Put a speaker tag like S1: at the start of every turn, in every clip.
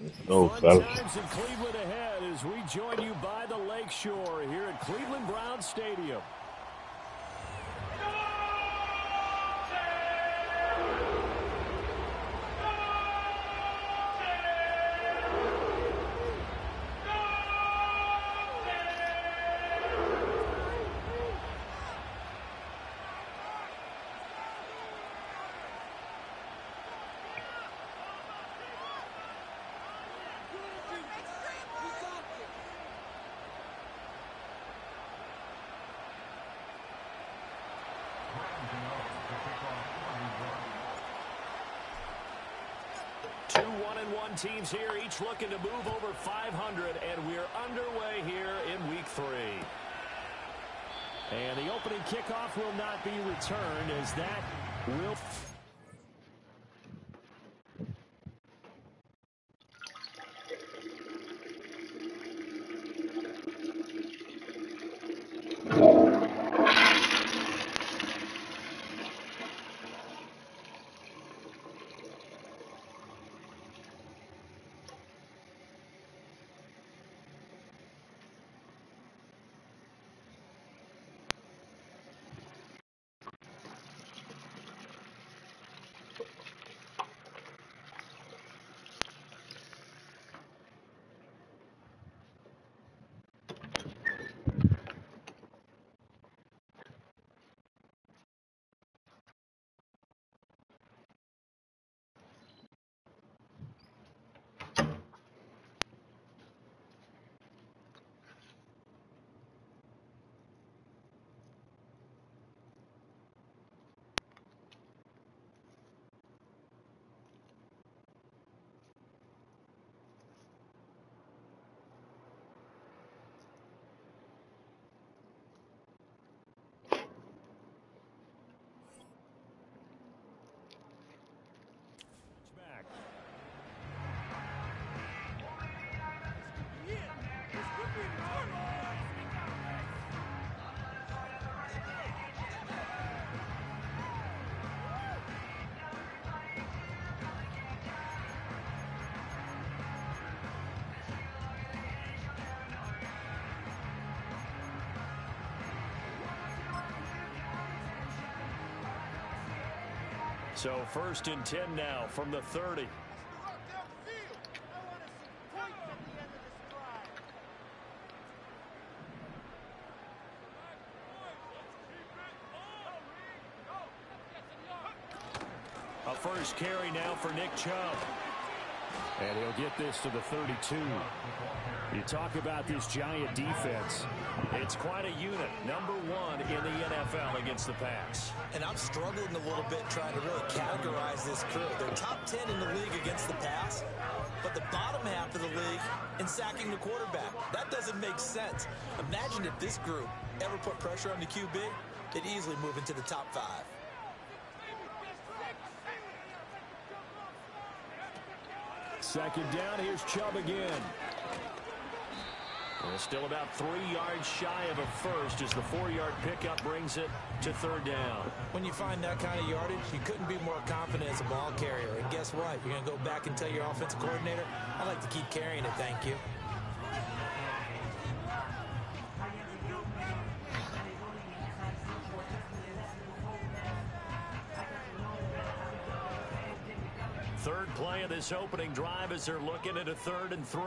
S1: Let's go,
S2: Fun
S1: fellas.
S2: times in Cleveland ahead as we join you by the Lakeshore here at Cleveland Browns Stadium. Two 1-1 teams here, each looking to move over 500, and we're underway here in week 3. And the opening kickoff will not be returned as that will... So 1st and 10 now from the 30. A first carry now for Nick Chubb. And he'll get this to the 32. You talk about this Giant defense. It's quite a unit. Number 1 in the NFL against the pass.
S3: And I'm struggling a little bit trying to really categorize this crew. They're top 10 in the league against the pass, but the bottom half of the league in sacking the quarterback. That doesn't make sense. Imagine if this group ever put pressure on the QB, they'd easily move into the top 5.
S2: Second down, here's Chubb again. We're still about 3 yards shy of a first as the 4-yard pickup brings it to 3rd down.
S3: When you find that kind of yardage, you couldn't be more confident as a ball carrier. And guess what? You're going to go back and tell your offensive coordinator, I'd like to keep carrying it, thank you.
S2: Third play of this opening drive as they're looking at a 3rd and 3.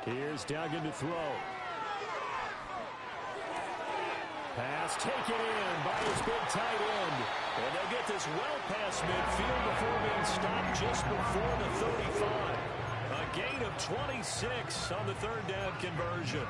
S2: Here's Duggan to throw. Pass taken in by his big tight end. And they'll get this well past midfield before being stopped just before the 35. A gain of 26 on the 3rd down conversion.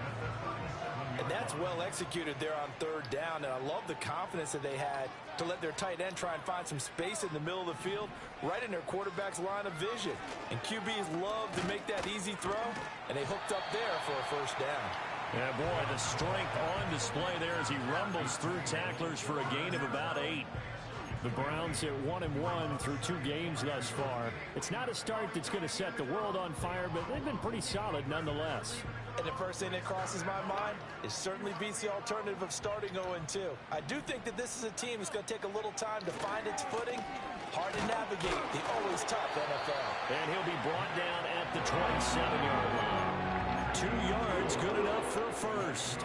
S3: And that's well executed there on 3rd down. And I love the confidence that they had to let their tight end try and find some space in the middle of the field, right in their quarterback's line of vision. And QBs love to make that easy throw, and they hooked up there for a 1st down.
S2: Yeah, boy, the strength on display there as he rumbles through tacklers for a gain of about 8. The Browns at 1-1 through 2 games thus far. It's not a start that's going to set the world on fire, but they've been pretty solid nonetheless.
S3: And the first thing that crosses my mind is certainly beats the alternative of starting 0-2. I do think that this is a team that's going to take a little time to find its footing. Hard to navigate the always tough NFL.
S2: And he'll be brought down at the 27-yard line. 2 yards, good enough for a first.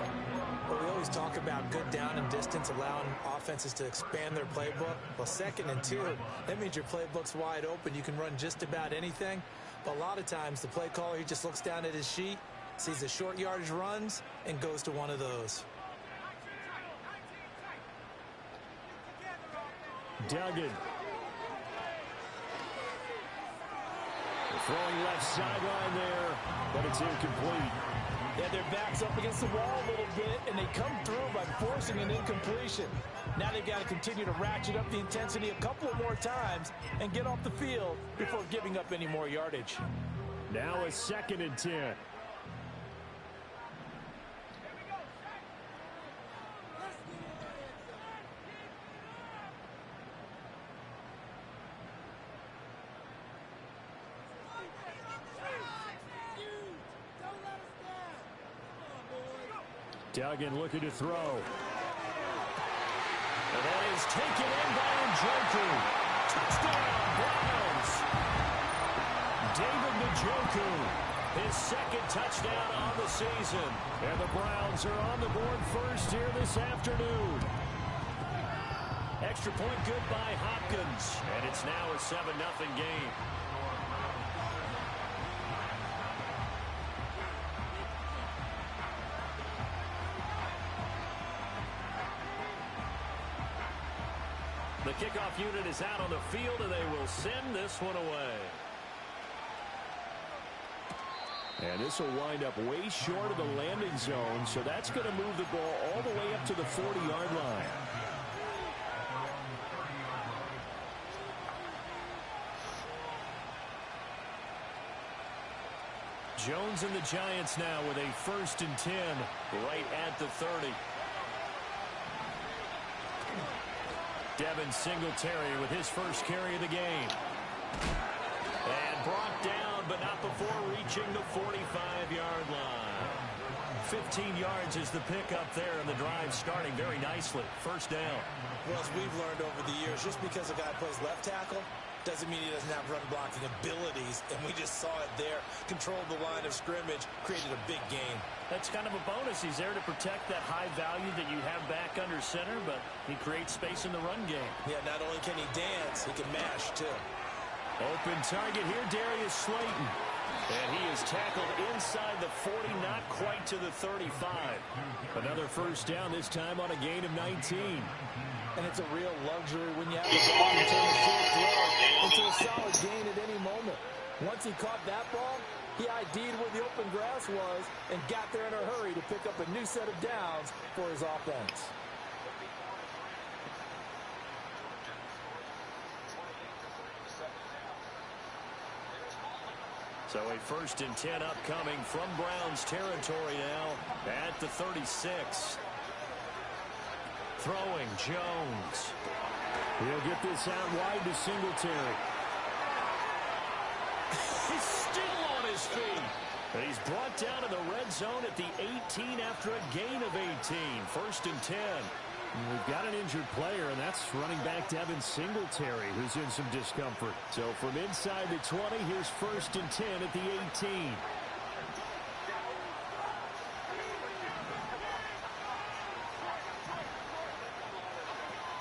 S3: But we always talk about good down and distance, allowing offenses to expand their playbook. Well, 2nd and 2, that means your playbook's wide open. You can run just about anything. But a lot of times, the play caller, he just looks down at his sheet, sees the short yardage runs, and goes to one of those.
S2: Duggan. Throwing left sideline there, but it's incomplete.
S3: Yeah, their back's up against the wall a little bit, and they come through by forcing an incompletion. Now they've got to continue to ratchet up the intensity a couple of more times and get off the field before giving up any more yardage.
S2: Now a 2nd and 10. Duggan looking to throw. And that is taken in by Njoku. Touchdown, Browns. David Njoku, his 2nd touchdown on the season. And the Browns are on the board first here this afternoon. Extra point good by Hopkins. And it's now a 7-0 game. The kickoff unit is out on the field, and they will send this one away. And this will wind up way short of the landing zone, so that's going to move the ball all the way up to the 40-yard line. Jones and the Giants now with a 1st and 10 right at the 30. Devin Singletary with his first carry of the game. And brought down, but not before reaching the 45-yard line. 15 yards is the pickup there, and the drive starting very nicely. 1st down.
S3: Well, as we've learned over the years, just because a guy plays left tackle doesn't mean he doesn't have run blocking abilities, and we just saw it there. Controlled the line of scrimmage, created a big gain.
S2: That's kind of a bonus. He's there to protect that high value that you have back under center, but he creates space in the run game.
S3: Yeah, not only can he dance, he can mash, too.
S2: Open target here, Darius Slayton. And he is tackled inside the 40, not quite to the 35. Another 1st down, this time on a gain of 19.
S3: And it's a real luxury when you have the ball to turn a short throw into a solid gain at any moment. Once he caught that ball, he ID'd where the open grass was and got there in a hurry to pick up a new set of downs for his offense.
S2: So a 1st and 10 upcoming from Browns territory now at the 36. Throwing, Jones. He'll get this out wide to Singletary. He's still on his feet. And he's brought down in the red zone at the 18 after a gain of 18. 1st and 10. And we've got an injured player, and that's running back Devin Singletary, who's in some discomfort. So from inside the 20, here's 1st and 10 at the 18.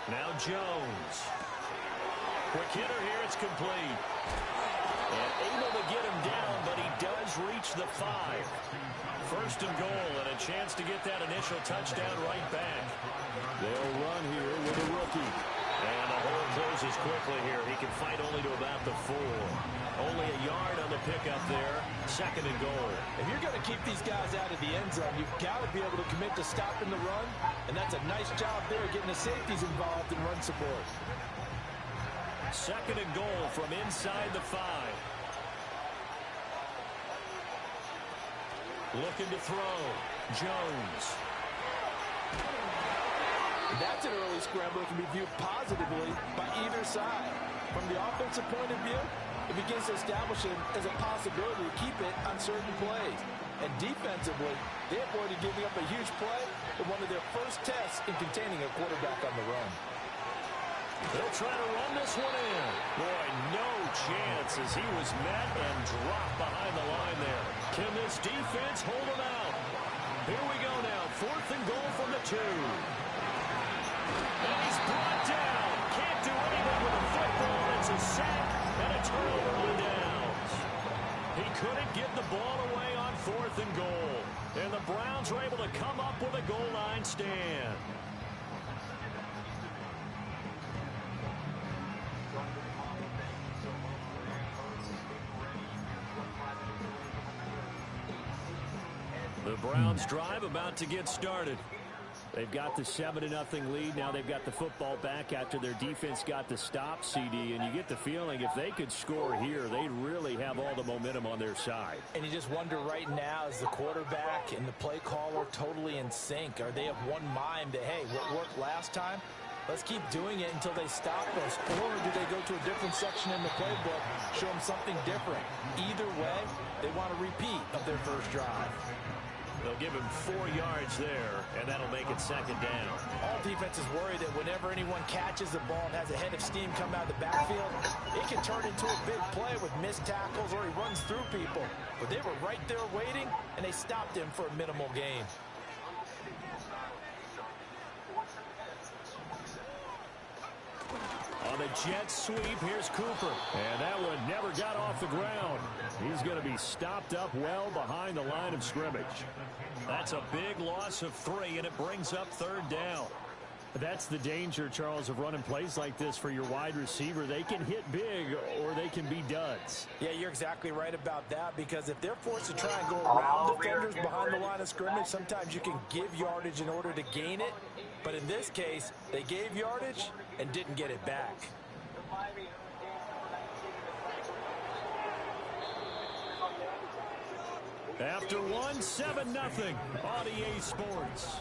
S2: Now Jones. Quick hitter here, it's complete. And able to get him down, but he does reach the 5. 1st and goal, and a chance to get that initial touchdown right back. They'll run here with a rookie. And the hole closes quickly here. He can fight only to about the 4. Only a yard on the pickup there. 2nd and goal.
S3: If you're going to keep these guys out of the end zone, you've got to be able to commit to stopping the run. And that's a nice job there, getting the safeties involved in run support.
S2: 2nd and goal from inside the 5. Looking to throw. Jones.
S3: That's an early scramble that can be viewed positively by either side. From the offensive point of view, it begins to establish it as a possibility to keep it on certain plays. And defensively, they avoided giving up a huge play in one of their first tests in containing a quarterback on the run.
S2: They'll try to run this one in. Boy, no chance as he was met and dropped behind the line there. Can this defense hold him out? Here we go now. 4th and goal from the 2. And he's brought down. Can't do anything with a football. It's a sack and a turnover on downs. He couldn't get the ball away on 4th and goal. And the Browns were able to come up with a goal line stand. The Browns drive about to get started. They've got the 7-0 lead. Now they've got the football back after their defense got the stop, CD. And you get the feeling if they could score here, they'd really have all the momentum on their side.
S3: And you just wonder right now, is the quarterback and the play caller totally in sync? Are they of one mind that, hey, what worked last time? Let's keep doing it until they stop us. Or do they go to a different section in the playbook, show them something different? Either way, they want a repeat of their first drive.
S2: They'll give him 4 yards there, and that'll make it 2nd down.
S3: All defenses worry that whenever anyone catches the ball and has a head of steam come out of the backfield, it can turn into a big play with missed tackles or he runs through people. But they were right there waiting, and they stopped him for a minimal gain.
S2: On the jet sweep, here's Cooper. And that one never got off the ground. He's going to be stopped up well behind the line of scrimmage. That's a big loss of 3, and it brings up 3rd down. That's the danger, Charles, of running plays like this for your wide receiver. They can hit big or they can be duds.
S3: Yeah, you're exactly right about that, because if they're forced to try and go around defenders behind the line of scrimmage, sometimes you can give yardage in order to gain it. But in this case, they gave yardage and didn't get it back.
S2: After 1, 7-0 on EA Sports.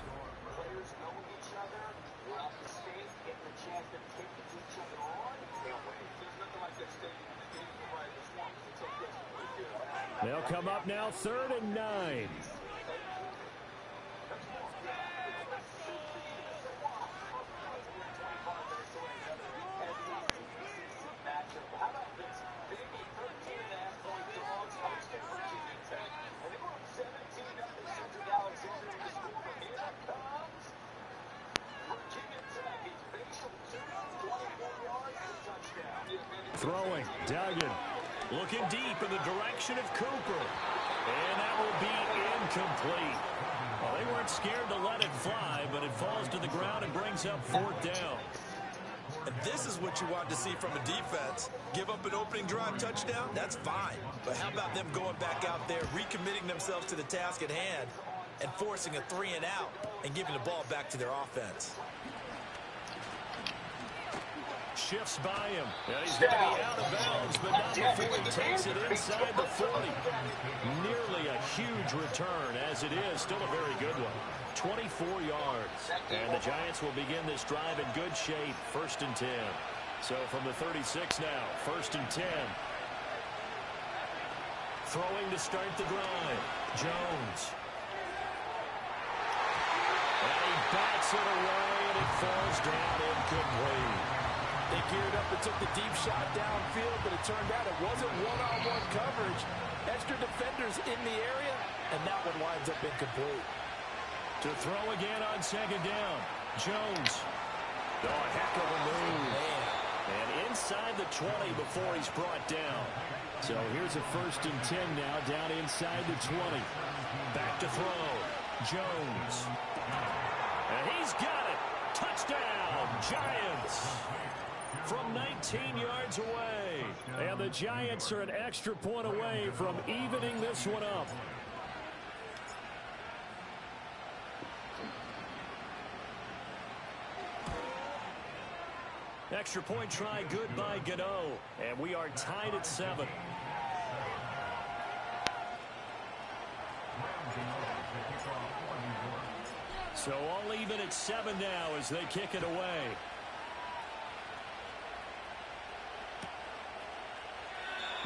S2: They'll come up now 3rd and 9. Throwing, Duggan. Looking deep in the direction of Cooper. And that will be incomplete. Well, they weren't scared to let it fly, but it falls to the ground and brings up 4th down.
S3: And this is what you want to see from a defense. Give up an opening drive touchdown, that's fine. But how about them going back out there, recommitting themselves to the task at hand, and forcing a 3 and out, and giving the ball back to their offense.
S2: Shifts by him. And he's going to be out of bounds, but not before he takes it inside the 40. Nearly a huge return, as it is. Still a very good one. 24 yards. And the Giants will begin this drive in good shape. 1st and 10. So from the 36 now, 1st and 10. Throwing to start the drive. Jones. And he bats it away, and it falls down incomplete.
S3: They geared up and took the deep shot downfield, but it turned out it wasn't one-on-one coverage. Extra defenders in the area, and that one winds up incomplete.
S2: To throw again on 2nd down. Jones. Oh, heck of a move.
S3: Man.
S2: And inside the 20 before he's brought down. So here's a 1st and 10 now, down inside the 20. Back to throw. Jones. And he's got it. Touchdown, Giants. From 19 yards away. And the Giants are an extra point away from evening this one up. Extra point try good by Gano. And we are tied at 7. So all even at 7 now as they kick it away.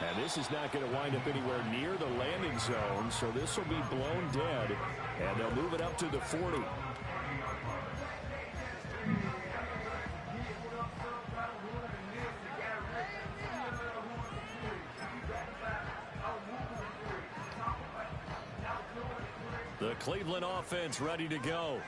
S2: And this is not going to wind up anywhere near the landing zone, so this will be blown dead, and they'll move it up to the 40. The Cleveland offense ready to go.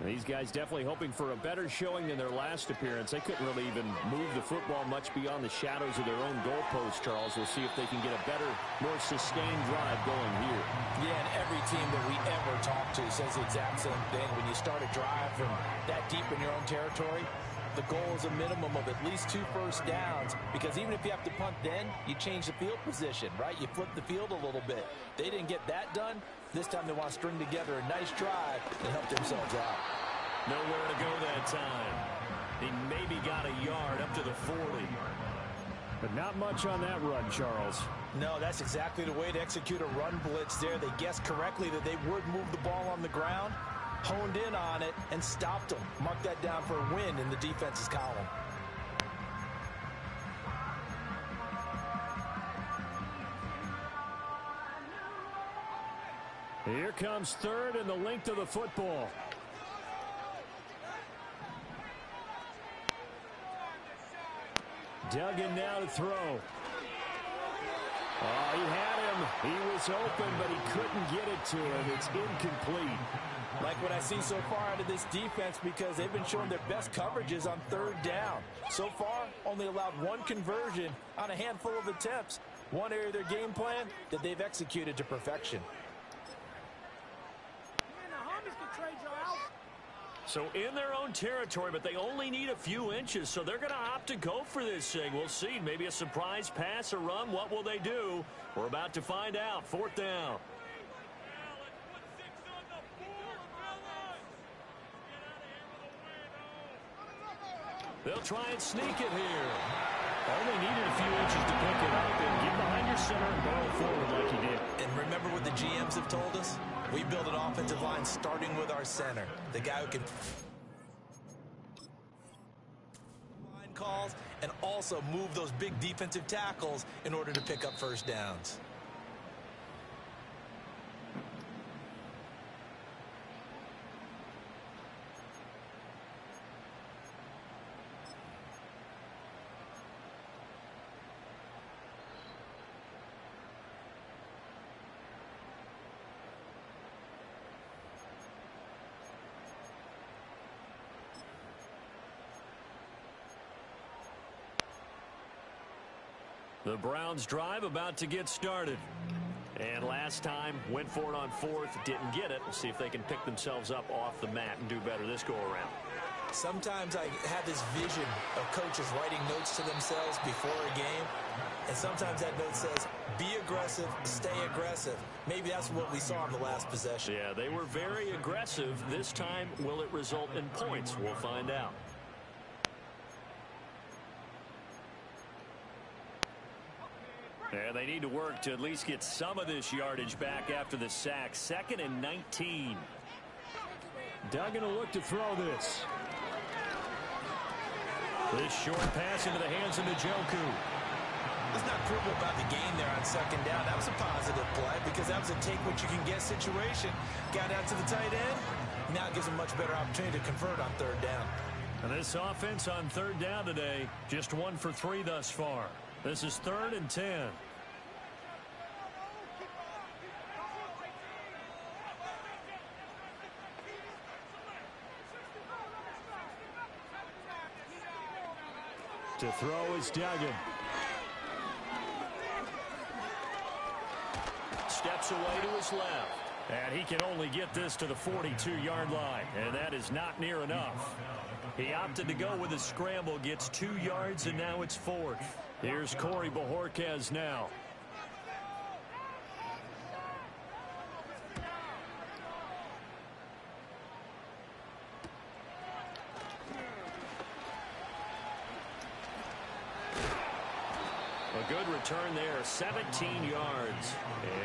S2: These guys definitely hoping for a better showing than their last appearance. They couldn't really even move the football much beyond the shadows of their own goalpost, Charles. We'll see if they can get a better, more sustained drive going here.
S3: Yeah, and every team that we ever talk to says the exact same thing. When you start a drive from that deep in your own territory, the goal is a minimum of at least 2 first downs, because even if you have to punt then, you change the field position, right? You flip the field a little bit. They didn't get that done. This time they want to string together a nice drive and help themselves out.
S2: Nowhere to go that time. He maybe got a yard up to the 40. But not much on that run, Charles.
S3: No, that's exactly the way to execute a run blitz there. They guessed correctly that they would move the ball on the ground, honed in on it, and stopped them. Mark that down for a win in the defense's column.
S2: Here comes third and the length of the football. Duggan now to throw. Oh, he had him. He was open, but he couldn't get it to him. It's incomplete.
S3: Like what I see so far out of this defense, because they've been showing their best coverages on 3rd down. So far, only allowed 1 conversion on a handful of attempts. One area of their game plan that they've executed to perfection.
S2: So in their own territory, but they only need a few inches, so they're going to opt to go for this thing. We'll see. Maybe a surprise pass or run. What will they do? We're about to find out. 4th down. They'll try and sneak it here. Only needed a few inches to pick it up and get behind your center and burrow forward like he did.
S3: And remember what the GMs have told us? We build an offensive line starting with our center. The guy who can line calls and also move those big defensive tackles in order to pick up first downs.
S2: The Browns drive about to get started. And last time, went for it on 4th, didn't get it. We'll see if they can pick themselves up off the mat and do better this go-around.
S3: Sometimes I have this vision of coaches writing notes to themselves before a game. And sometimes that note says, be aggressive, stay aggressive. Maybe that's what we saw in the last possession.
S2: Yeah, they were very aggressive. This time, will it result in points? We'll find out. And they need to work to at least get some of this yardage back after the sack. 2nd and 19. Duggan will look to throw this. This short pass into the hands of Njoku.
S3: Let's not quibble about the gain there on 2nd down. That was a positive play because that was a take-what-you-can-get situation. Got out to the tight end. Now it gives them much better opportunity to convert on 3rd down.
S2: And this offense on 3rd down today, just 1 for 3 thus far. This is 3rd and 10. To throw is Duggan. Steps away to his left. And he can only get this to the 42-yard line. And that is not near enough. He opted to go with a scramble, gets 2 yards, and now it's 4th. Here's Corey Bojorquez now. A good return there, 17 yards.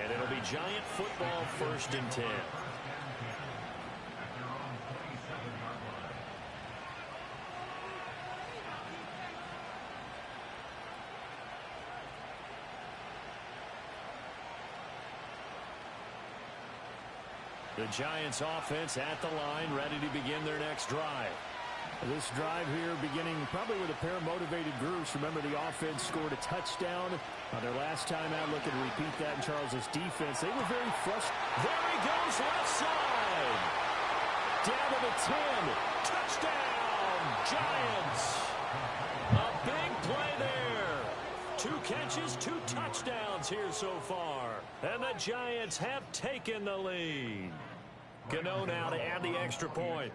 S2: And it'll be Giant football, 1st and 10. The Giants offense at the line, ready to begin their next drive. This drive here beginning probably with a pair of motivated groups. Remember, the offense scored a touchdown on their last time out. Looking to repeat that in Charles's defense. They were very frustrated. There he goes, left side. Down to the 10. Touchdown, Giants. A big play there. 2 catches, 2 touchdowns here so far. And the Giants have taken the lead. Gano now to add the extra point.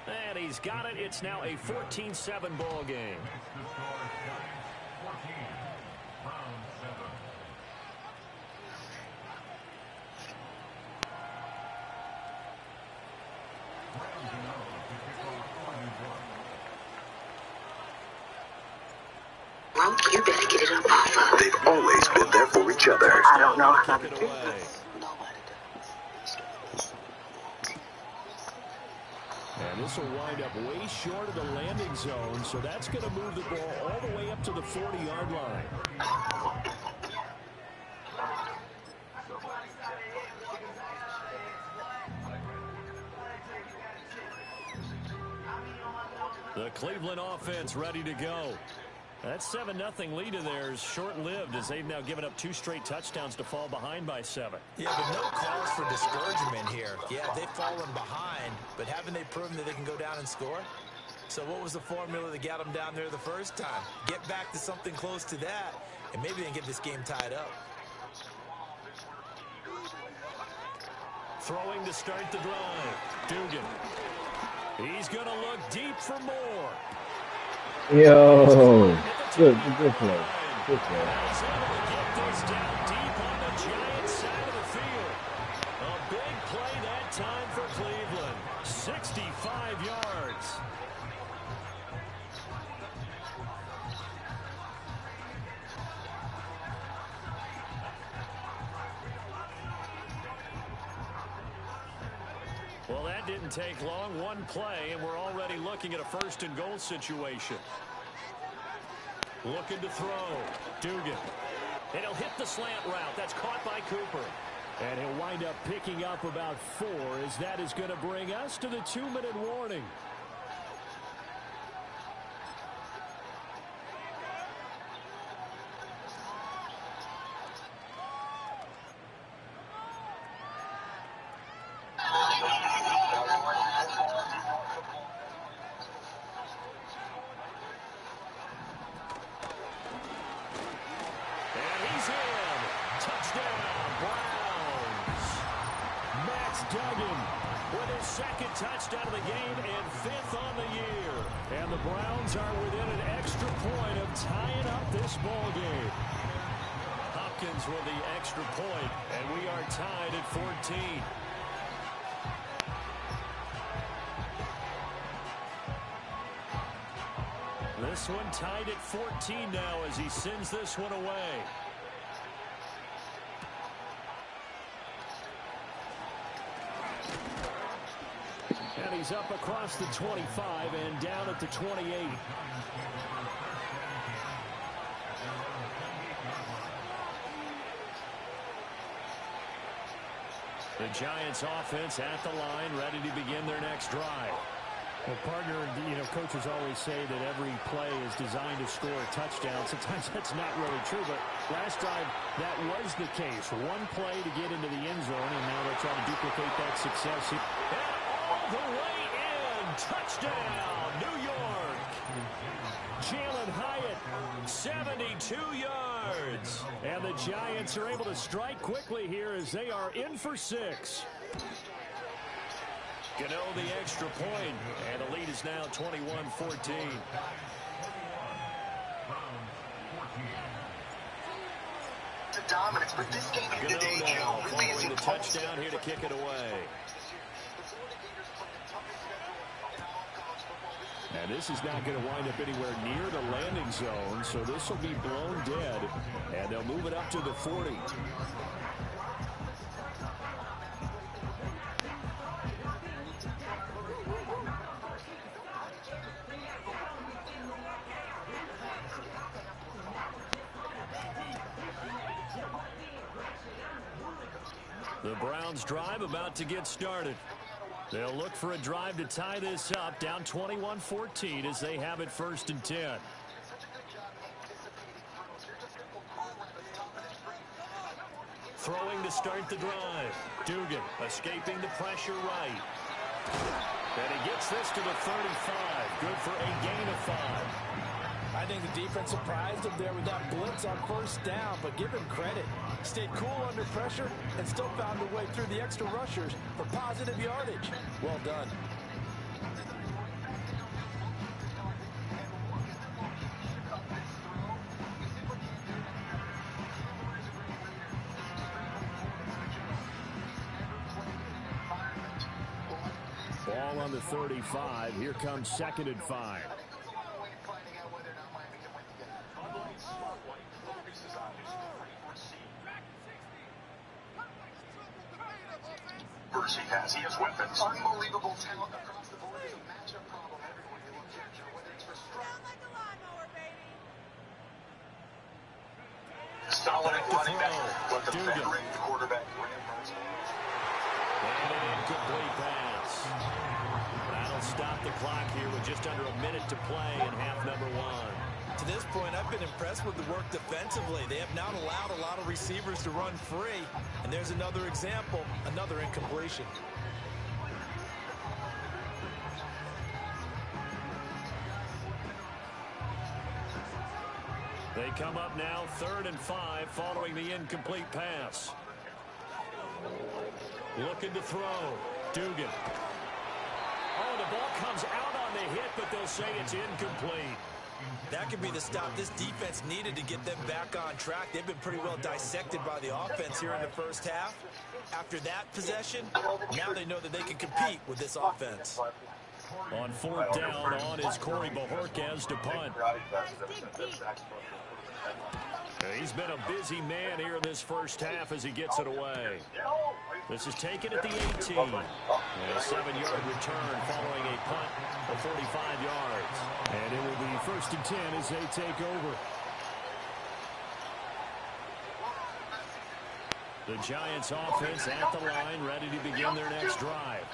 S2: And he's got it. It's now a 14-7 ball game.
S1: Well, you better get it up off of.
S4: They've always been there for each other.
S1: I don't know how to do this.
S2: And this will wind up way short of the landing zone, so that's going to move the ball all the way up to the 40-yard line. The Cleveland offense ready to go. That 7-0 lead of theirs short-lived as they've now given up 2 straight touchdowns to fall behind by 7.
S3: Yeah, but no cause for discouragement here. Yeah, they've fallen behind, but haven't they proven that they can go down and score? So what was the formula that got them down there the first time? Get back to something close to that, and maybe they can get this game tied up.
S2: Throwing to start the drive. Dugan. He's going to look deep for more.
S5: Yo, good play. Good play.
S2: He's able to get this down deep on the Giants side of the field. A big play that time for Cleveland. 65 yards. Well, that didn't take long. 1 play, and we're already looking at a 1st and goal situation. Looking to throw. Dugan. And he'll hit the slant route. That's caught by Cooper. And he'll wind up picking up about 4 as that is going to bring us to the 2-minute warning. Touchdown of the game and 5th on the year. And the Browns are within an extra point of tying up this ball game. Hopkins with the extra point, and we are tied at 14. This one tied at 14 now as he sends this one away. And he's up across the 25 and down at the 28. The Giants offense at the line, ready to begin their next drive. Well, partner, coaches always say that every play is designed to score a touchdown. Sometimes that's not really true, but last drive that was the case. 1 play to get into the end zone, and now they're trying to duplicate that success. The way in. Touchdown, New York. Jalen Hyatt, 72 yards. And the Giants are able to strike quickly here as they are in for 6. Gano the extra point, and the lead is now 21-14. Gano now following the touchdown here to kick it away. And this is not going to wind up anywhere near the landing zone, so this will be blown dead, and they'll move it up to the 40. The Browns drive about to get started. They'll look for a drive to tie this up, down 21-14 as they have it 1st and 10. Throwing to start the drive. Dugan escaping the pressure right. And he gets this to the 35. Good for a gain of 5.
S3: I think the defense surprised him there with that blitz on 1st down, but give him credit. Stayed cool under pressure and still found a way through the extra rushers for positive yardage. Well done.
S2: Ball on the 35. Here comes 2nd and 5.
S4: He has weapons.
S1: Unbelievable talent across the board. It's a matchup problem everywhere you look here, Joe. Whether it's for strong.
S6: Like a lawnmower, baby.
S4: Solid at running back. Let the
S2: Dugan.
S4: veteran quarterback ran first.
S2: And an incomplete pass. That'll stop the clock here with just under a minute to play in half number 1.
S3: To this point, I've been impressed with the work defensively. They have not allowed a lot of receivers to run free. And there's another example, another incompletion.
S2: They come up now 3rd and 5 following the incomplete pass. Looking to throw. Dugan. Oh, the ball comes out on the hit, but they'll say it's incomplete.
S3: That could be the stop this defense needed to get them back on track. They've been pretty well dissected by the offense here in the 1st half. After that possession, now they know that they can compete with this offense.
S2: On 4th down, on is Corey Bojorquez to punt. He's been a busy man here in this 1st half as he gets it away. This is taken at the 18. And a 7-yard return following a punt of 45 yards. And it will be 1st and 10 as they take over. The Giants offense at the line, ready to begin their next drive.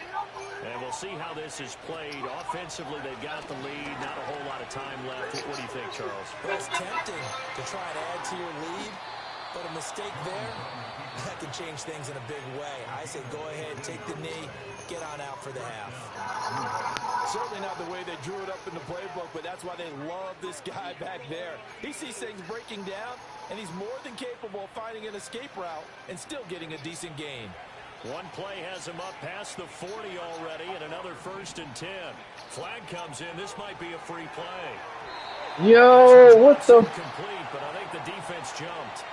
S2: And we'll see how this is played. Offensively, they've got the lead. Not a whole lot of time left. What do you think, Charles?
S3: Well, it's tempting to try to add to your lead, but a mistake there, that can change things in a big way. I say go ahead, take the knee, get on out for the half.
S7: Certainly not the way they drew it up in the playbook, but that's why they love this guy back there. He sees things breaking down, and he's more than capable of finding an escape route and still getting a decent gain.
S2: One play has him up past the 40 already, and another 1st and 10. Flag comes in. This might be a free play.
S5: Yo, what the?
S2: Complete, but I think the defense jumped.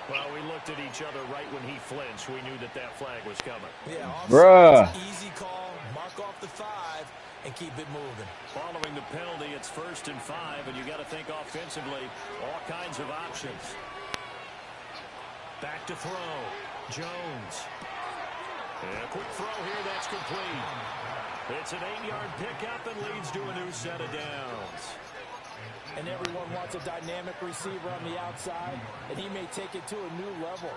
S2: Well, we looked at each other right when he flinched. We knew that that flag was coming.
S3: Yeah,
S5: Bruh.
S3: Easy call, mark off the 5, and keep it moving.
S2: Following the penalty, it's 1st and 5, and you got to think offensively, all kinds of options. Back to throw. Jones. And a quick throw here, that's complete. It's an 8-yard pickup and leads to a new set of downs.
S7: And everyone wants a dynamic receiver on the outside, and he may take it to a new level.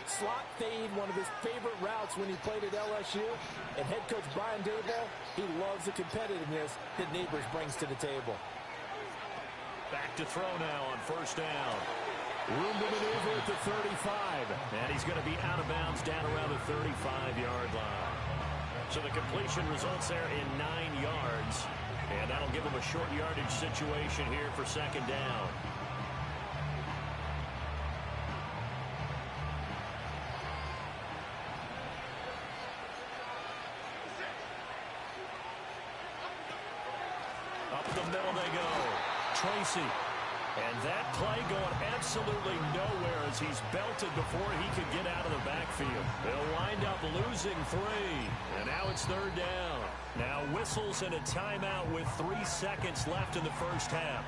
S7: Slot fade, one of his favorite routes when he played at LSU. And head coach Brian Daboll, he loves the competitiveness that Neighbors brings to the table.
S2: Back to throw now on 1st down. Room to maneuver at the 35. And he's going to be out of bounds down around the 35-yard line. So the completion results there in 9 yards. And that'll give him a short yardage situation here for 2nd down. Up the middle they go. Tracy. And that play going absolutely nowhere as he's belted before he could get out of the backfield. They'll wind up losing 3. And now it's 3rd down. Now whistles and a timeout with 3 seconds left in the 1st half.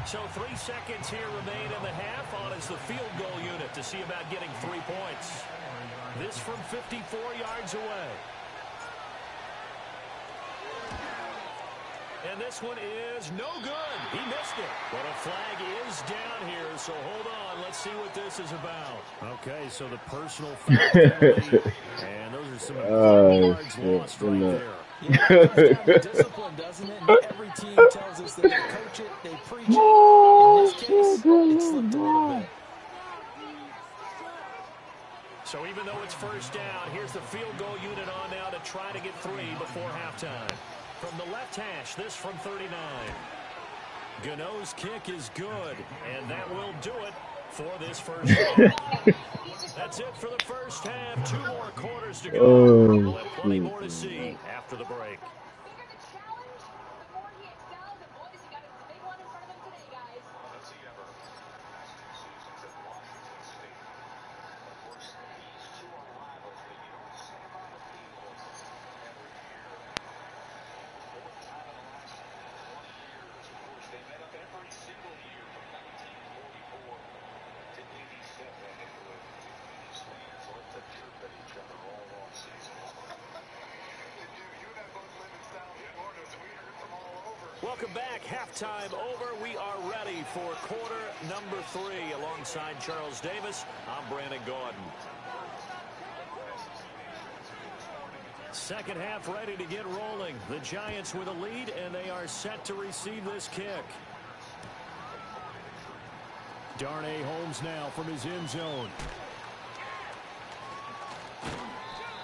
S2: So 3 seconds here remain in the half. On is the field goal unit to see about getting 3 points. This from 54 yards away. And this one is no good. He missed it. But a flag is down here, so hold on. Let's see what this is about. Okay, so the personal foul penalty. And those are some yards lost right there.
S7: Yeah, it comes down to discipline, doesn't it? And every team tells us that they coach it, they preach it. In this case, it slipped a little bit.
S2: So even though it's first down, here's the field goal unit on now to try to get 3 before halftime. From the left hash, this from 39. Gano's kick is good, and that will do it for this first half. That's it for the first half. 2 more quarters to go. We'll have plenty more to see after the break. Welcome back. Halftime over. We are ready for quarter number 3. Alongside Charles Davis, I'm Brandon Gordon. Second half ready to get rolling. The Giants with a lead, and they are set to receive this kick. Darnay Holmes now from his end zone.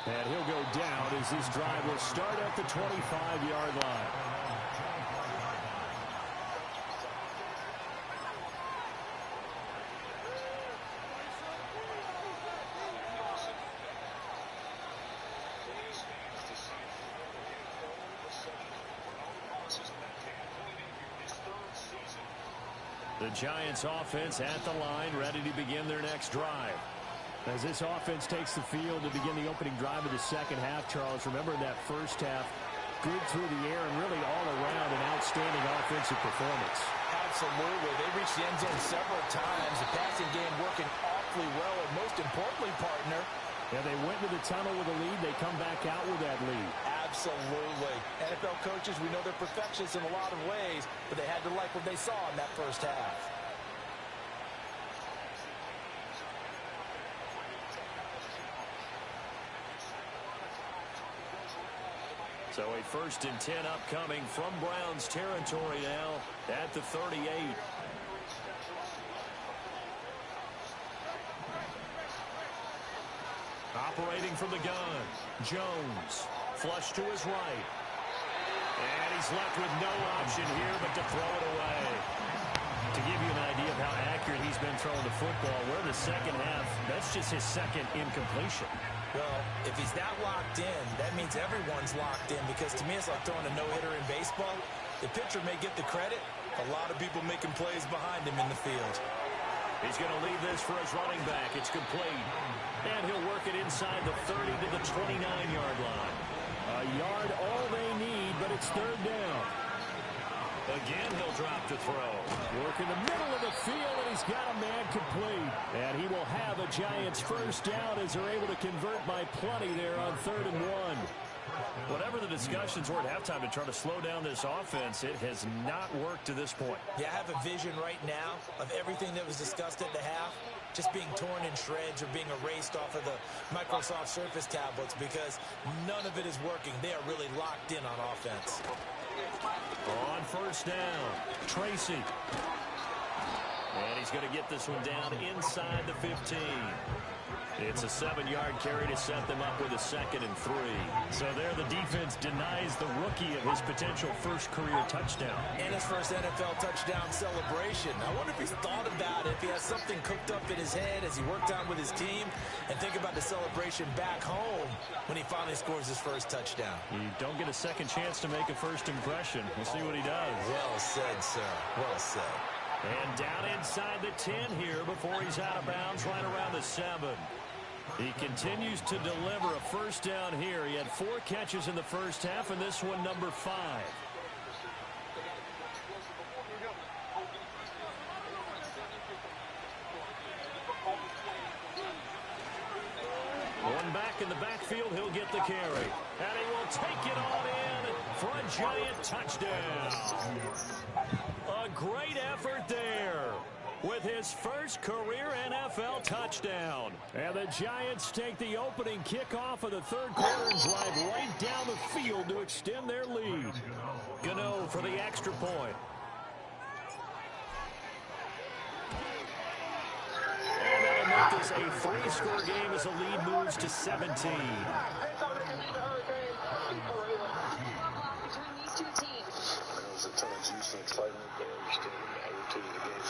S2: And he'll go down as this drive will start at the 25-yard line. The Giants offense at the line, ready to begin their next drive. As this offense takes the field to begin the opening drive of the second half, Charles, remember in that first half, good through the air and really all around an outstanding offensive performance.
S7: Absolutely. They reached the end zone several times. The passing game working awfully well, and most importantly, partner,
S2: yeah, they went to the tunnel with a lead. They come back out with that lead.
S7: Absolutely. NFL coaches, we know they're perfectionists in a lot of ways, but they had to like what they saw in that first half.
S2: So a 1st and 10 upcoming from Browns territory now at the 38. Operating from the gun, Jones, flush to his right. And he's left with no option here but to throw it away. To give you an idea of how accurate he's been throwing the football, we're in the second half. That's just his second incompletion.
S7: Well, if he's that locked in, that means everyone's locked in, because to me it's like throwing a no-hitter in baseball. The pitcher may get the credit. A lot of people making plays behind him in the field.
S2: He's going to leave this for his running back. It's complete. And he'll work it inside the 30 to the 29-yard line. A yard all they need, but it's 3rd down. Again, he'll drop to throw. Work in the middle of the field, and he's got a man complete. And he will have a Giants first down as they're able to convert by plenty there on 3rd and 1. Whatever the discussions were at halftime to try to slow down this offense, it has not worked to this point.
S7: Yeah, I have a vision right now of everything that was discussed at the half just being torn in shreds or being erased off of the Microsoft Surface tablets, because none of it is working. They are really locked in on offense.
S2: On 1st down, Tracy. And he's going to get this one down inside the 15. It's a 7-yard carry to set them up with a 2nd and 3. So there the defense denies the rookie of his potential first career touchdown.
S7: And his first NFL touchdown celebration. I wonder if he's thought about it, if he has something cooked up in his head as he worked out with his team, and think about the celebration back home when he finally scores his first touchdown.
S2: You don't get a second chance to make a first impression. We'll see what he does.
S7: Well said, sir. Well said.
S2: And down inside the 10 here before he's out of bounds, right around the 7. He continues to deliver a first down here. He had 4 catches in the first half, and this one number 5. One back in the backfield, he'll get the carry. And he will take it on in for a Giant touchdown. A great effort there with his first career NFL touchdown. And the Giants take the opening kickoff of the third quarter and drive right down the field to extend their lead. Gano for the extra point. And that'll make this a three-score game as the lead moves to 17.
S6: Between these two teams.
S4: There's a ton of juice and excitement there. You're still in the 2 of the game.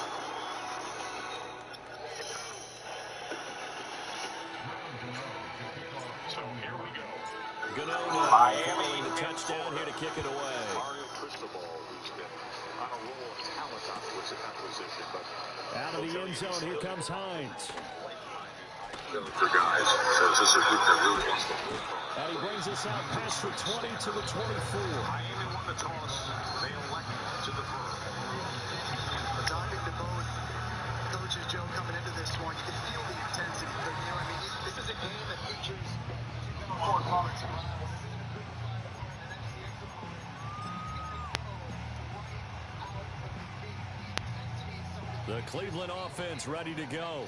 S1: So here we go.
S2: Gano following the touchdown here to kick it away.
S1: Mario Cristobal, who's been on a roll of talent afterwards at that position. But
S2: out of the end zone, here comes Hines.
S4: For guys, so this is a group that really wants to move.
S2: And he brings us out past the 20 to the 24.
S1: Miami won the toss. They elect to defer.
S8: But talking to both coaches, Joe, coming into this one, you can feel the intensity. But, you know, I mean, this is a game that features four moments.
S2: The Cleveland offense ready to go.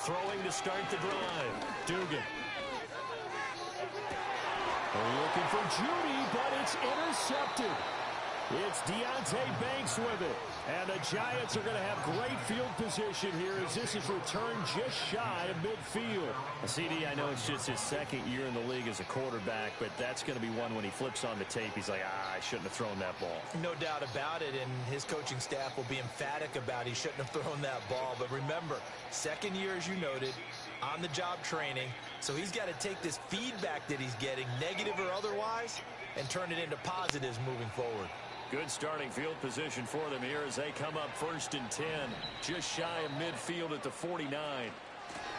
S2: Throwing to start the drive. Dugan. Looking for Judy, but it's intercepted. It's Deontay Banks with it. And the Giants are going to have great field position here as this is returned just shy of midfield. CD, I know it's just his second year in the league as a quarterback, but that's going to be one when he flips on the tape, he's like, I shouldn't have thrown that ball.
S3: No doubt about it, and his coaching staff will be emphatic about he shouldn't have thrown that ball. But remember, second year, as you noted, on-the-job training, so he's got to take this feedback that he's getting, negative or otherwise, and turn it into positives moving forward.
S2: Good starting field position for them here as they come up 1st and 10, just shy of midfield at the 49.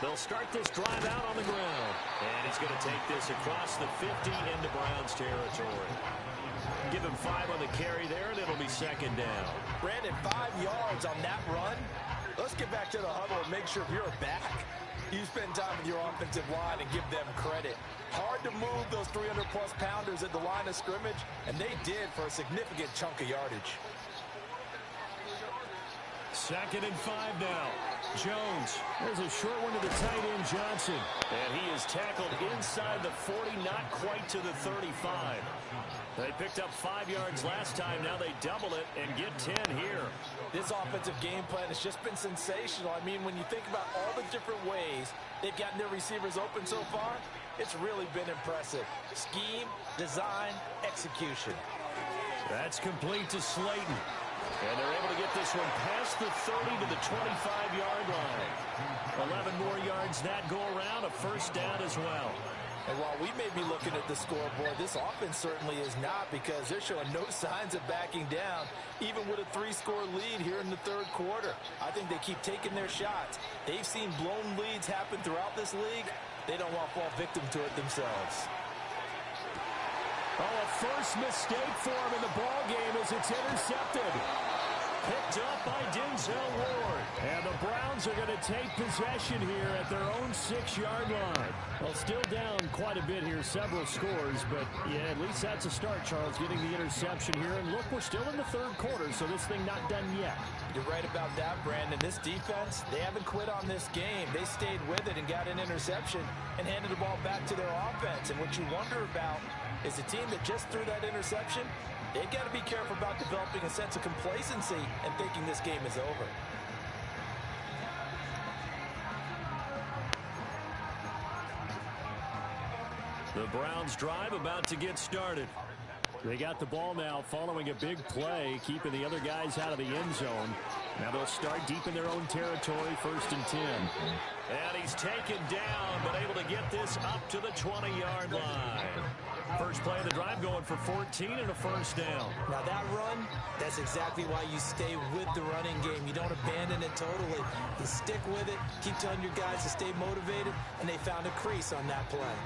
S2: They'll start this drive out on the ground. And he's going to take this across the 50 into Browns territory. Give him 5 on the carry there, and it'll be 2nd down.
S7: Brandon, 5 yards on that run. Let's get back to the huddle and make sure if you're a back, you spend time with your offensive line and give them credit. Hard to move those 300-plus pounders at the line of scrimmage, and they did for a significant chunk of yardage.
S2: 2nd and 5 now. Jones. There's a short one to the tight end, Johnson. And he is tackled inside the 40, not quite to the 35. They picked up 5 yards last time. Now they double it and get 10 here.
S7: This offensive game plan has just been sensational. I mean, when you think about all the different ways they've gotten their receivers open so far, it's really been impressive. Scheme, design, execution.
S2: That's complete to Slayton. And they're able to get this one past the 30 to the 25-yard line. 11 more yards that go around, a 1st down as well.
S7: And while we may be looking at the scoreboard, this offense certainly is not, because they're showing no signs of backing down, even with a 3-score lead here in the 3rd quarter. I think they keep taking their shots. They've seen blown leads happen throughout this league. They don't want to fall victim to it themselves.
S2: Oh, a first mistake for him in the ball game as it's intercepted. Picked up by Denzel Ward. And the Browns are going to take possession here at their own 6-yard line. Well, still down quite a bit here, several scores, but yeah, at least that's a start, Charles, getting the interception here. And look, we're still in the 3rd quarter, so this thing not done yet.
S7: You're right about that, Brandon. This defense, they haven't quit on this game. They stayed with it and got an interception and handed the ball back to their offense. And what you wonder about is the team that just threw that interception, they've got to be careful about developing a sense of complacency and thinking this game is over.
S2: The Browns drive about to get started. They got the ball now following a big play, keeping the other guys out of the end zone. Now they'll start deep in their own territory, 1st and 10. And he's taken down, but able to get this up to the 20-yard line. First play of the drive going for 14 and a 1st down.
S3: Now that run, that's exactly why you stay with the running game. You don't abandon it totally. You stick with it, keep telling your guys to stay motivated, and they found a crease on that play.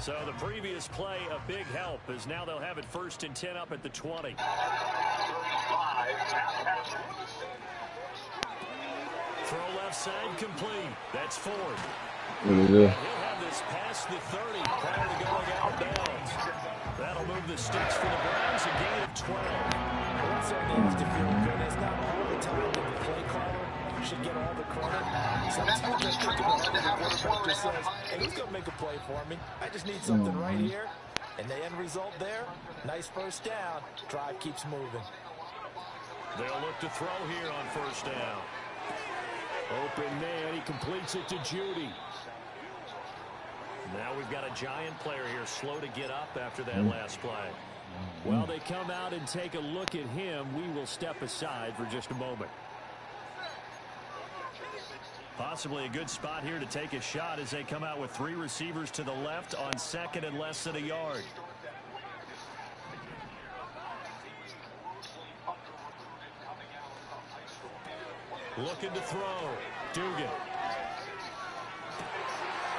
S2: So the previous play, a big help, as now they'll have it 1st and 10 up at the 20. Throw left side complete. That's Ford. And he'll have this past the 30 prior to going out of bounds. That'll move the sticks for the Browns, a gain of 12.
S7: Once that needs to feel good, it's not all the time that the play caller should get all the credit. Sometimes just think about the quarterback just says, hey, who's going to make a play for me? I just need something right here. And the end result there, nice first down. Drive keeps moving.
S2: They'll look to throw here on 1st down. Open man, he completes it to Judy. Now we've got a Giant player here slow to get up after that last play. Well, they come out and take a look at him. We will step aside for just a moment. Possibly a good spot here to take a shot as they come out with 3 receivers to the left on 2nd and less than a yard. Looking to throw. Dugan.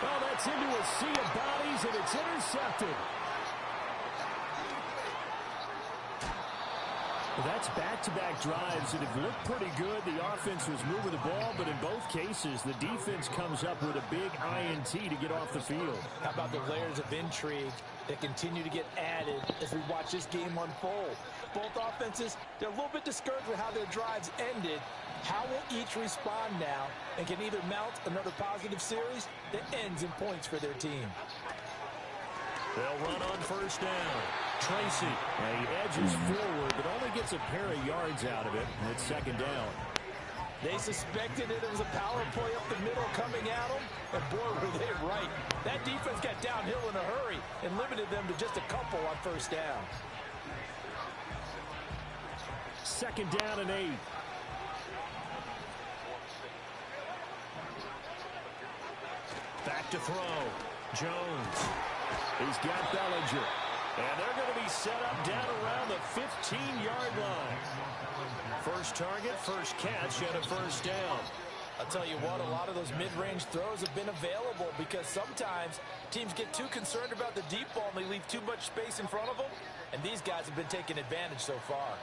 S2: Well, that's into a sea of bodies, and it's intercepted. That's back-to-back drives that have looked pretty good. The offense was moving the ball, but in both cases, the defense comes up with a big INT to get off the field.
S7: How about the layers of intrigue that continue to get added as we watch this game unfold? Both offenses, they're a little bit discouraged with how their drives ended. How will each respond now and can either mount another positive series that ends in points for their team?
S2: They'll run on 1st down. Tracy, and he edges forward, but only gets a pair of yards out of it, and it's 2nd down.
S7: They suspected it was a power play up the middle coming at them, and boy, were they right. That defense got downhill in a hurry and limited them to just a couple on 1st down.
S2: 2nd down and 8. Back to throw. Jones. He's got Bellinger. And they're going to be set up down around the 15-yard line. First target, first catch, and a 1st down.
S7: I'll tell you what, a lot of those mid-range throws have been available because sometimes teams get too concerned about the deep ball and they leave too much space in front of them. And these guys have been taking advantage so far.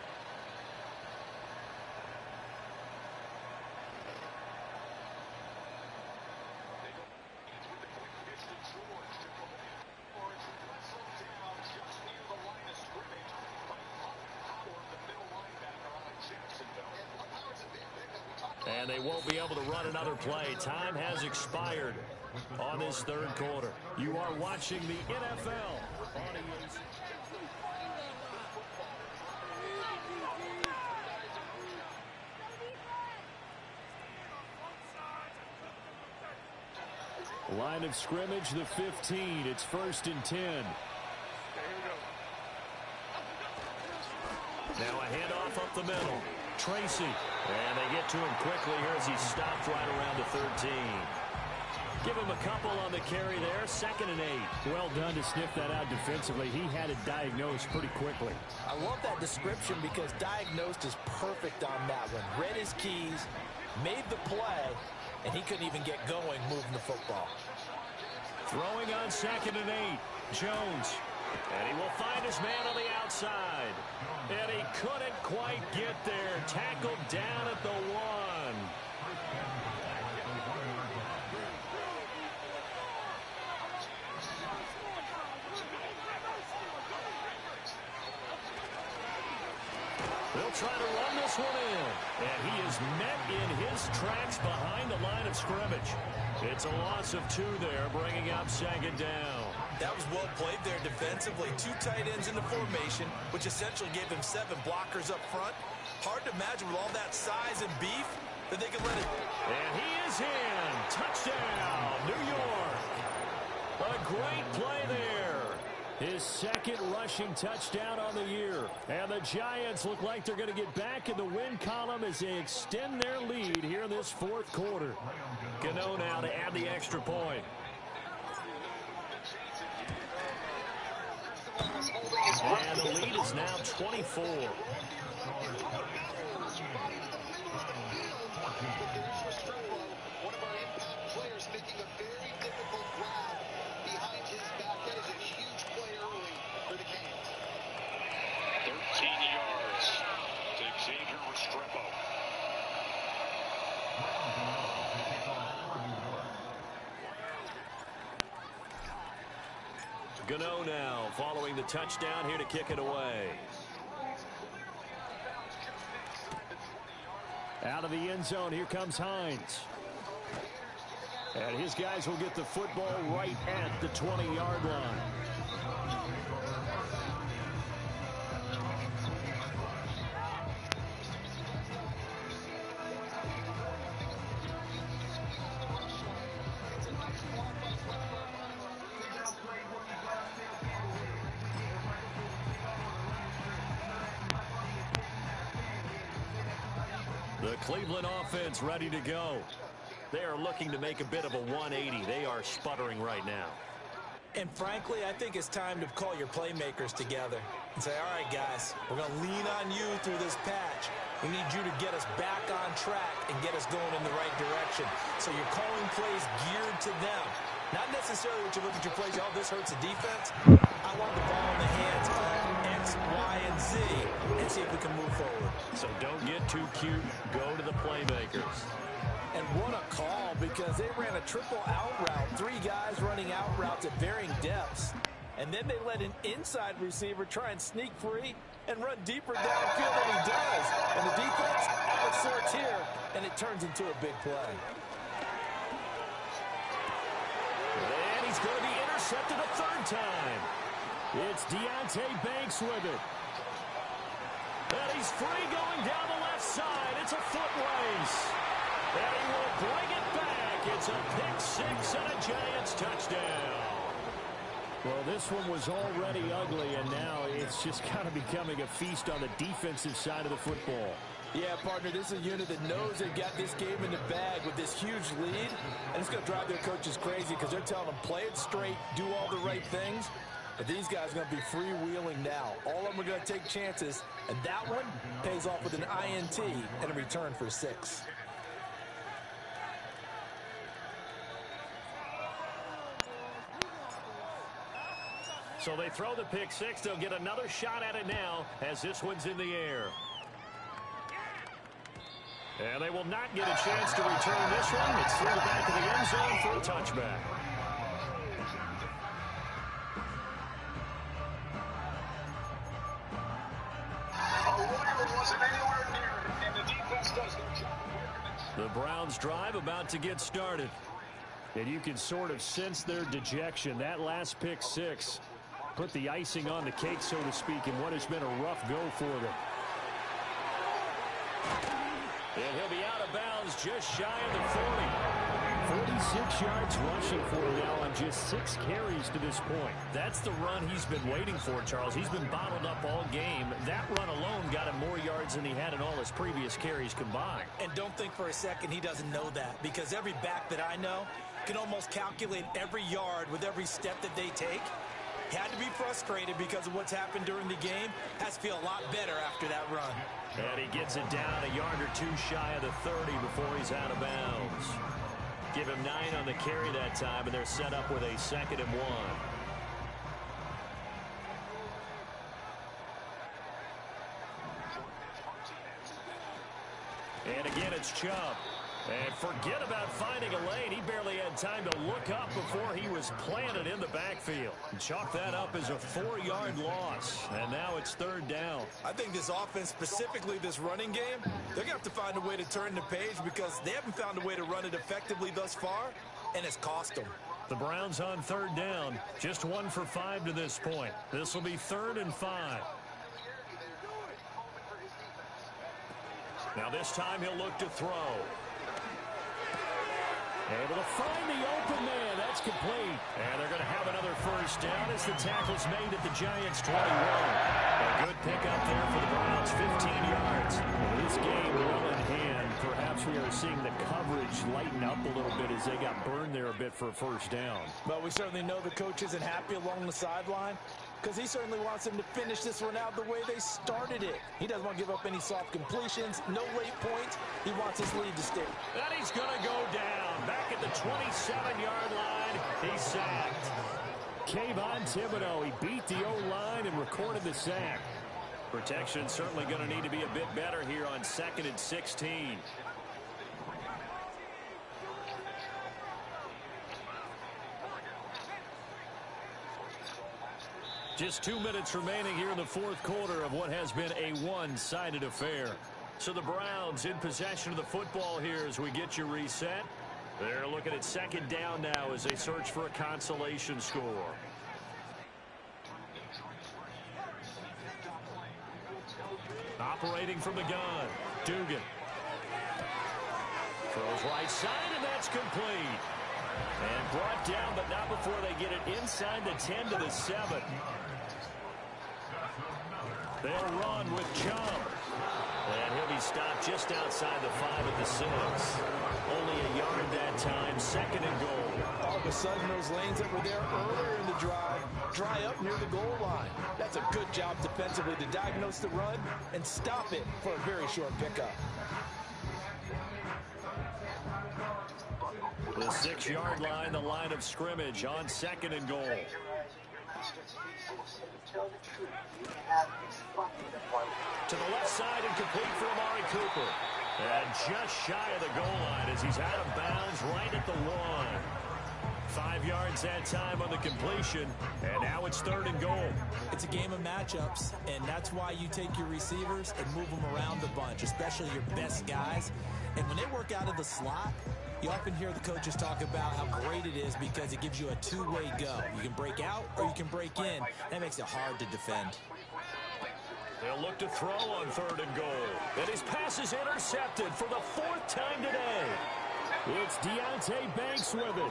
S2: And they won't be able to run another play. Time has expired on this 3rd quarter. You are watching the NFL on EAC. Line of scrimmage, the 15. It's 1st and 10. Now a handoff up the middle. Tracy. And they get to him quickly here as he stopped right around the 13. Give him a couple on the carry there. 2nd and 8.
S7: Well done to sniff that out defensively. He had it diagnosed pretty quickly. I love that description because diagnosed is perfect on that one. Read his keys, made the play, and he couldn't even get going moving the football.
S2: Throwing on 2nd and 8. Jones. And he will find his man on the outside. And he couldn't quite get there. Tackled down at the 1. They'll try to run this one in. And he is met in his tracks behind the line of scrimmage. It's a loss of 2 there, bringing up 2nd down.
S3: That was well played there defensively. 2 tight ends in the formation, which essentially gave him 7 blockers up front. Hard to imagine with all that size and beef that they could let it.
S2: And he is in. Touchdown, New York. A great play there. His 2nd rushing touchdown on the year. And the Giants look like they're going to get back in the win column as they extend their lead here in this 4th quarter. Gano now to add the extra point. And the lead is now 24.
S8: One of our impact players making a very difficult grab behind his back. That is a
S2: Gano now following the touchdown here to kick it away. Out of the end zone, here comes Hines. And his guys will get the football right at the 20-yard line. The Cleveland offense ready to go. They are looking to make a bit of a 180. They are sputtering right now.
S3: And frankly, I think it's time to call your playmakers together and say, all right, guys, we're going to lean on you through this patch. We need you to get us back on track and get us going in the right direction. So you're calling plays geared to them. Not necessarily what you look at your plays, oh, this hurts the defense. I want the ball in the hands of X, Y, and Z and see if we can move forward.
S2: So don't get too cute. Go to the playmakers.
S7: And what a call, because they ran a triple out route. 3 guys running out routes at varying depths. And then they let an inside receiver try and sneak free and run deeper downfield than he does. And the defense out of sorts here, and it turns into a big play.
S2: And he's going to be intercepted a 3rd time. It's Deontay Banks with it. And he's free going down the left side. It's a foot race. And he will bring it back. It's a pick-6 and a Giants touchdown. Well, this one was already ugly, and now it's just kind of becoming a feast on the defensive side of the football.
S7: Yeah, partner, this is a unit that knows they've got this game in the bag with this huge lead, and it's going to drive their coaches crazy because they're telling them play it straight, do all the right things. But these guys are going to be freewheeling now. All of them are going to take chances, and that one pays off with an INT and a return for 6.
S2: So they throw the pick-6. They'll get another shot at it now as this one's in the air. And they will not get a chance to return this one. It's through the back of the end zone for a touchback. The Browns drive about to get started. And you can sort of sense their dejection. That last pick-6 put the icing on the cake, so to speak, in what has been a rough go for them. And he'll be out of bounds just shy of the 40. 46 yards rushing for him now on just 6 carries to this point. That's the run he's been waiting for, Charles. He's been bottled up all game. That run alone got him more yards than he had in all his previous carries combined.
S3: And don't think for a second he doesn't know that, because every back that I know can almost calculate every yard with every step that they take. He had to be frustrated because of what's happened during the game. Has to feel a lot better after that run.
S2: And he gets it down a yard or 2 shy of the 30 before he's out of bounds. Give him 9 on the carry that time, and they're set up with a 2nd and 1. And again, it's Chubb. And forget about finding a lane. He barely had time to look up before he was planted in the backfield. Chalk that up as a 4-yard loss. And now it's 3rd down.
S3: I think this offense, specifically this running game, they're going to have to find a way to turn the page because they haven't found a way to run it effectively thus far, and it's cost them.
S2: The Browns on 3rd down. Just 1 for 5 to this point. This will be 3rd and 5. Now this time he'll look to throw. Able to find the open man. That's complete. And they're going to have another 1st down as the tackle's made at the Giants' 21. A good pickup there for the Browns. 15 yards. This game well in hand. Perhaps we are seeing the coverage lighten up a little bit as they got burned there a bit for a 1st down.
S7: But we certainly know the coach isn't happy along the sideline, because he certainly wants them to finish this one out the way they started it. He doesn't want to give up any soft completions, no late points. He wants his lead to stay.
S2: And he's going to go down. Back at the 27-yard line, he's sacked. Kayvon Thibodeau, he beat the O-line and recorded the sack. Protection certainly going to need to be a bit better here on 2nd and 16. Just 2 minutes remaining here in the fourth quarter of what has been a one-sided affair. So the Browns in possession of the football here as we get you reset. They're looking at second down now as they search for a consolation score. Operating from the gun, Dugan. Throws right side, and that's complete. And brought down, but not before they get it inside the 10 to the 7. They'll run with Chubb. And he'll be stopped just outside the 5 at the 6. Only a yard that time, second and goal.
S7: All of a sudden, those lanes that were there earlier in the drive dry up near the goal line. That's a good job defensively to diagnose the run and stop it for a very short pickup.
S2: The 6-yard line, the line of scrimmage on second and goal. To the left side and complete for Amari Cooper. And just shy of the goal line as he's out of bounds right at the 1. 5 yards that time on the completion, and now it's third and goal.
S7: It's a game of matchups, and that's why you take your receivers and move them around a bunch, especially your best guys. And when they work out of the slot, you often hear the coaches talk about how great it is because it gives you a two-way go. You can break out or you can break in. That makes it hard to defend.
S2: They'll look to throw on third and goal. And his pass is intercepted for the 4th time today. It's Deontay Banks with it. And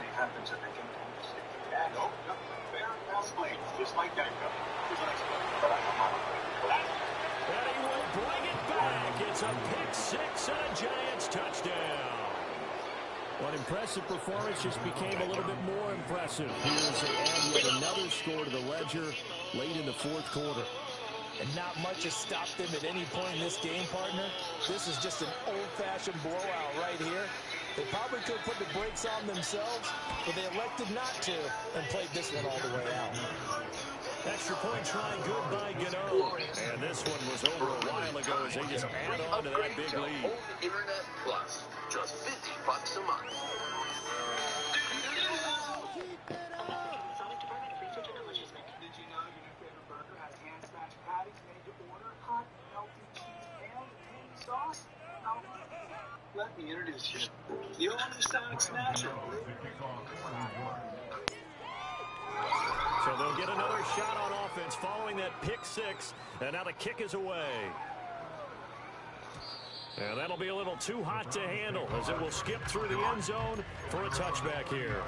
S2: he will bring it back. It's a pick 6 and a Giants touchdown. What impressive performance just became a little bit more impressive. Here's to add yet another score to the ledger late in the fourth quarter.
S7: And not much has stopped them at any point in this game, partner. This is just an old-fashioned blowout right here. They probably could put the brakes on themselves, but they elected not to and played this one all the way out.
S2: Extra point try good by Gano. And this one was over a while ago as they just add on to that big lead.
S4: Home Internet Plus, just $50 a month.
S1: Let me introduce you. The only Sonic Smasher.
S2: So they'll get another shot on offense following that pick 6. And now the kick is away. And that'll be a little too hot to handle as it will skip through the end zone for a touchback here.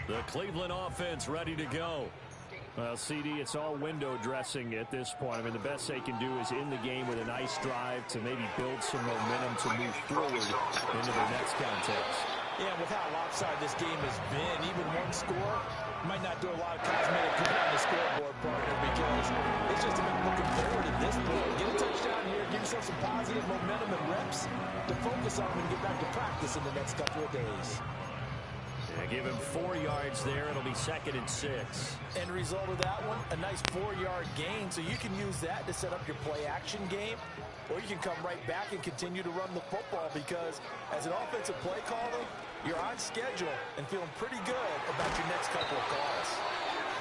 S2: The Cleveland offense ready to go. Well, CD, it's all window dressing at this point. I mean, the best they can do is in the game with a nice drive to maybe build some momentum to move forward into the next contest.
S7: Yeah, with how lopsided this game has been, even one score might not do a lot of cosmetic good on the scoreboard, partner, because it's just about looking forward at this point. Get a touchdown here, give yourself some positive momentum and reps to focus on and get back to practice in the next couple of days.
S2: Yeah, give him 4 yards there. It'll be 2nd and 6.
S7: End result of that one, a nice 4-yard gain. So you can use that to set up your play-action game, or you can come right back and continue to run the football because as an offensive play caller, you're on schedule and feeling pretty good about your next couple of calls.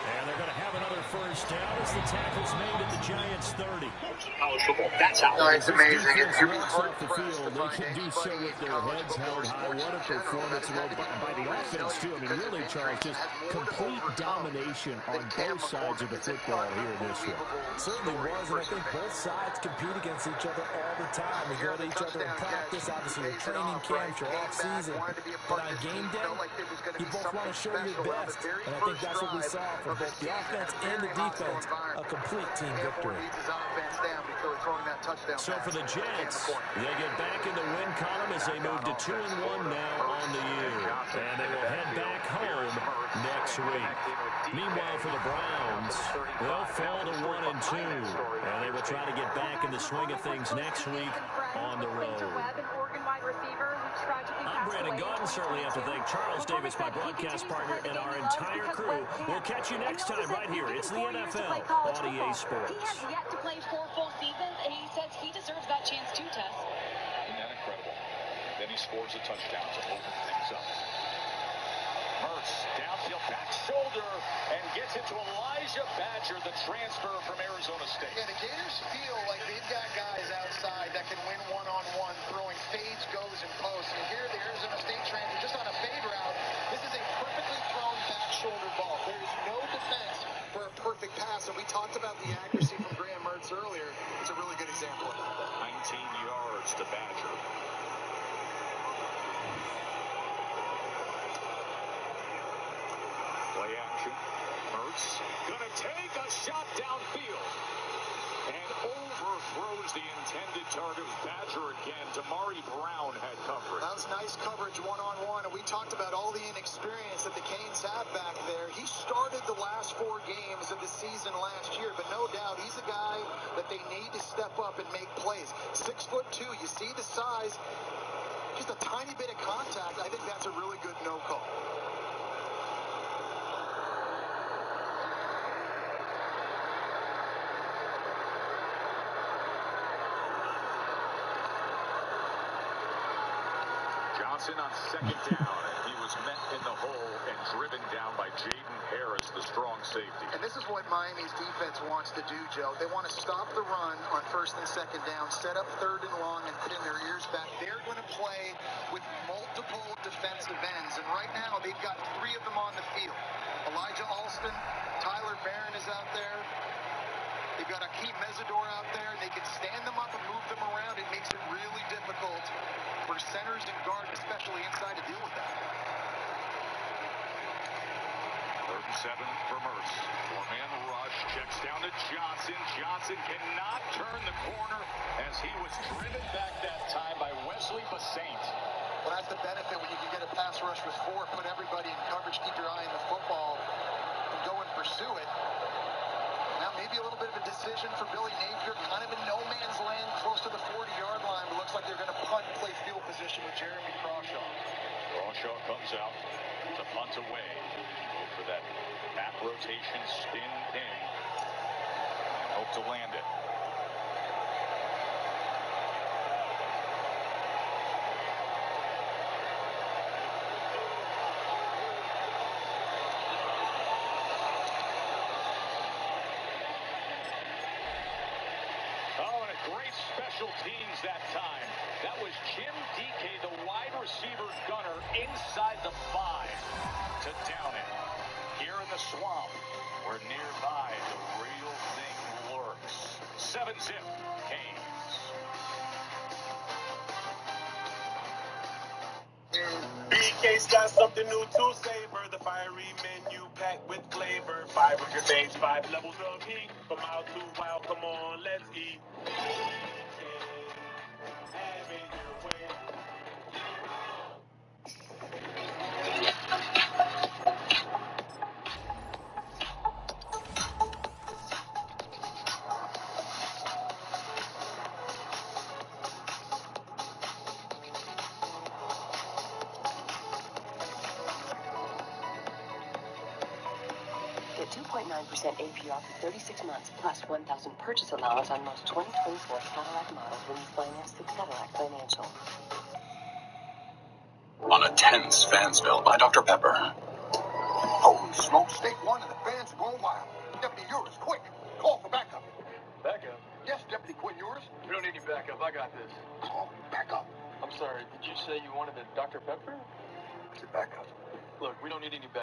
S2: And they're going to have another first down as the tackle's made at the Giants 30.
S4: College football, that's how.
S1: No, it's amazing. It's
S2: Defense walks off the field. They can do so with their heads held high. What a performance by the offense, too. I mean, really, Charles, just complete domination on both sides of the football here this one.
S7: Certainly was, and I think both sides compete against each other all the time. We go to each other in practice, obviously your training camps, your off-season. But on game day, you both want to show your best, and I think that's what we saw from both the offense and the defense, a complete team victory.
S2: So for the Jets, they get back in the win column as they move to 2-1 now on the year. And they will head back home next week. Meanwhile, for the Browns, they'll fall to 1-2. And they will try to get back in the swing of things next week on the road. I'm Brandon Gaudin. Certainly have to thank Charles Davis, my broadcast partner, and our entire crew. We'll catch you next time right here. It's the NFL on EA Sports.
S6: He has yet to play 4 full seasons, and he says he deserves that chance too, Tess.
S9: Isn't that incredible? Then
S1: he scores a touchdown to open things up. Mertz, downfield back shoulder, and gets it to Elijah Badger, the transfer from Arizona State.
S8: Yeah, the Gators feel like they've got guys outside that can win one-on-one, throwing fades, goes, and posts. And here, the Arizona State transfer, just on a fade route, this is a perfectly thrown back shoulder ball. There is no defense for a perfect pass, and we talked about the accuracy from Graham Mertz earlier. It's a really good example of that.
S1: 19 yards to Badger. Play action. Mertz gonna take a shot downfield and overthrows the intended target. Badger again. Damari Brown had coverage.
S8: That was nice coverage one-on-one, and we talked about all the inexperience that the Canes have back there. He started the last 4 games of the season last year, but no doubt he's a guy that they need to step up and make plays. 6'2", you see the size, just a tiny bit of contact. I think that's a really good no call.
S1: Johnson on second down, and he was met in the hole and driven down by Jaden Harris, the strong safety.
S8: And this is what Miami's defense wants to do, Joe. They want to stop the run on first and second down, set up third and long, and put in their ears back. They're going to play with multiple defensive ends, and right now they've got 3 of them on the field. Elijah Alston, Tyler Barron is out there. They've got Akeem Mesidor out there. They can stand them up and move them around. It makes it really difficult for centers and guards, especially inside, to deal with that.
S1: 3rd and 7 for Mertz. 4-man rush, checks down to Johnson. Johnson cannot turn the corner as he was driven back that time by Wesley Basaint.
S8: Well, that's the benefit when you can get a pass rush with 4, put everybody in coverage, keep your eye on the football, and go and pursue it. Now maybe a little bit of a decision for Billy Napier, kind of in no man's land, close to the 40-yard line, but looks like they're going to punt and play field position with Jeremy Crawshaw.
S1: Crawshaw comes out to punt away. Go for that back rotation, spin pin, and hope to land it. Great special teams that time. That was Jim DK, the wide receiver gunner, inside the 5 to down it. Here in the swamp, where nearby the real thing lurks. 7-zip, Canes.
S6: BK's got something new to savor. The fiery menu packed with flavor. 500 days, 5 levels of heat. From out to wild, come on, let's eat. Have it your way.
S9: Get 2.9% APR for 36 months, plus 1,000 purchase allowance on most 2024 Cadillac models when you finance through Cadillac Financial.
S4: On a tense fan spell by Dr. Pepper.
S8: Holy smokes, State 1 and the fans are going wild. Deputy Ewers, quick, call for backup.
S10: Backup?
S8: Yes, Deputy Quinn Ewers.
S10: We don't need any backup. I got this.
S8: Call backup.
S10: I'm sorry, did you say you wanted a Dr. Pepper?
S8: It's a backup.
S10: Look, we don't need any backup.